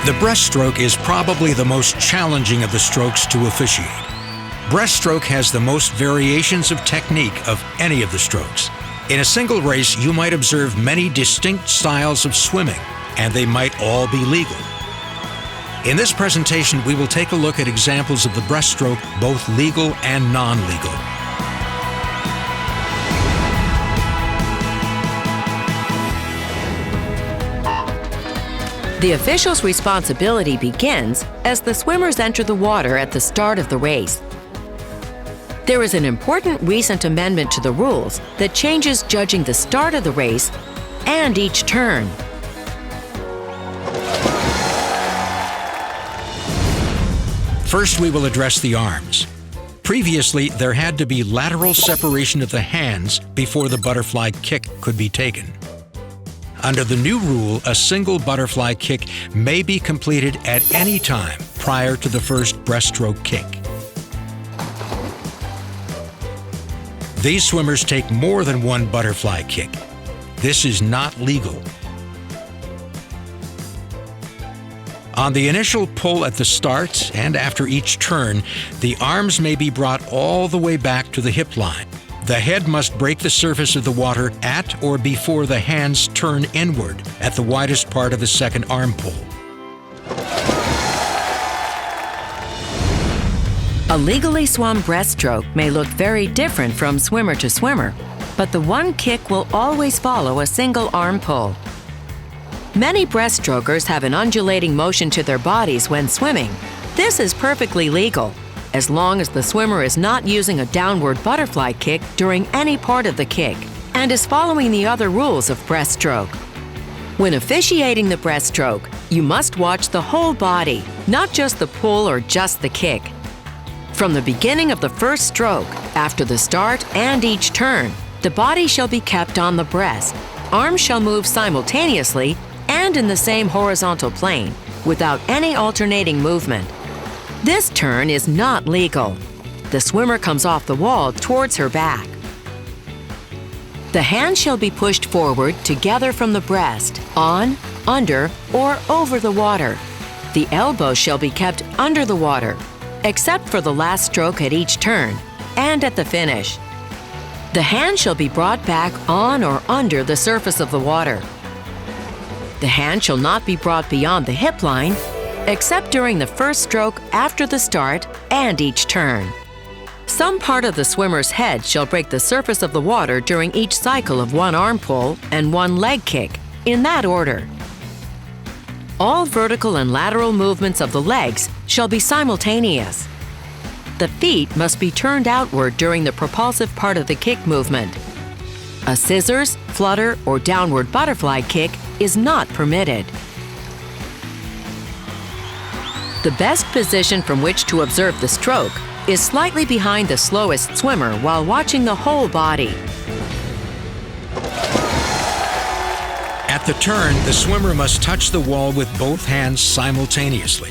The breaststroke is probably the most challenging of the strokes to officiate. Breaststroke has the most variations of technique of any of the strokes. In a single race, you might observe many distinct styles of swimming, and they might all be legal. In this presentation, we will take a look at examples of the breaststroke, both legal and non-legal. The official's responsibility begins as the swimmers enter the water at the start of the race. There is an important recent amendment to the rules that changes judging the start of the race and each turn. First, we will address the arms. Previously, there had to be lateral separation of the hands before the butterfly kick could be taken. Under the new rule, a single butterfly kick may be completed at any time prior to the first breaststroke kick. These swimmers take more than one butterfly kick. This is not legal. On the initial pull at the start and after each turn, the arms may be brought all the way back to the hip line. The head must break the surface of the water at or before the hands turn inward at the widest part of the second arm pull. A legally swum breaststroke may look very different from swimmer to swimmer, but the one kick will always follow a single arm pull. Many breaststrokers have an undulating motion to their bodies when swimming. This is perfectly legal, as long as the swimmer is not using a downward butterfly kick during any part of the kick and is following the other rules of breaststroke. When officiating the breaststroke, you must watch the whole body, not just the pull or just the kick. From the beginning of the first stroke, after the start and each turn, the body shall be kept on the breast. Arms shall move simultaneously and in the same horizontal plane, without any alternating movement. This turn is not legal. The swimmer comes off the wall towards her back. The hands shall be pushed forward together from the breast, on, under, or over the water. The elbows shall be kept under the water, except for the last stroke at each turn and at the finish. The hand shall be brought back on or under the surface of the water. The hand shall not be brought beyond the hip line, except during the first stroke after the start and each turn. Some part of the swimmer's head shall break the surface of the water during each cycle of one arm pull and one leg kick, in that order. All vertical and lateral movements of the legs shall be simultaneous. The feet must be turned outward during the propulsive part of the kick movement. A scissors, flutter, or downward butterfly kick is not permitted. The best position from which to observe the stroke is slightly behind the slowest swimmer while watching the whole body. At the turn, the swimmer must touch the wall with both hands simultaneously.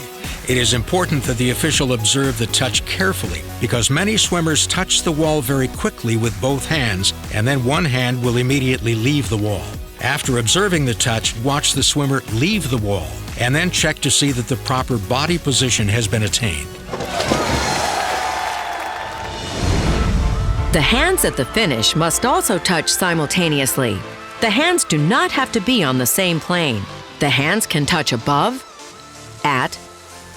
It is important that the official observe the touch carefully because many swimmers touch the wall very quickly with both hands and then one hand will immediately leave the wall. After observing the touch, watch the swimmer leave the wall and then check to see that the proper body position has been attained. The hands at the finish must also touch simultaneously. The hands do not have to be on the same plane. The hands can touch above, at,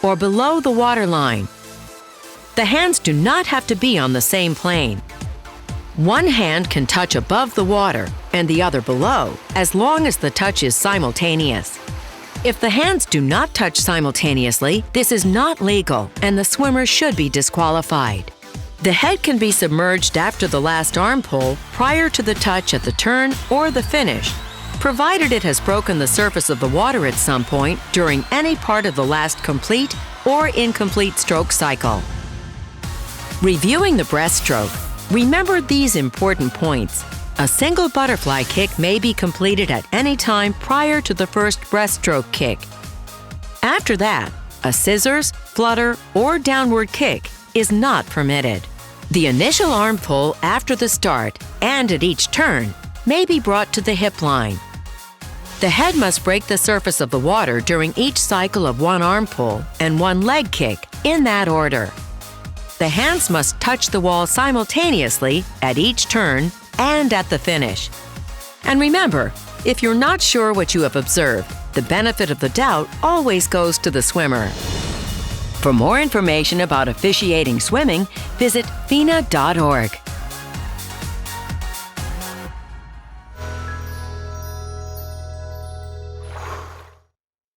or below the water line. The hands do not have to be on the same plane. One hand can touch above the water and the other below, as long as the touch is simultaneous. If the hands do not touch simultaneously, this is not legal and the swimmer should be disqualified. The head can be submerged after the last arm pull prior to the touch at the turn or the finish, provided it has broken the surface of the water at some point during any part of the last complete or incomplete stroke cycle. Reviewing the breaststroke, remember these important points. A single butterfly kick may be completed at any time prior to the first breaststroke kick. After that, a scissors, flutter, or downward kick is not permitted. The initial arm pull after the start and at each turn may be brought to the hip line. The head must break the surface of the water during each cycle of one arm pull and one leg kick, in that order. The hands must touch the wall simultaneously at each turn and at the finish. And remember, if you're not sure what you have observed, the benefit of the doubt always goes to the swimmer. For more information about officiating swimming, visit FINA.org.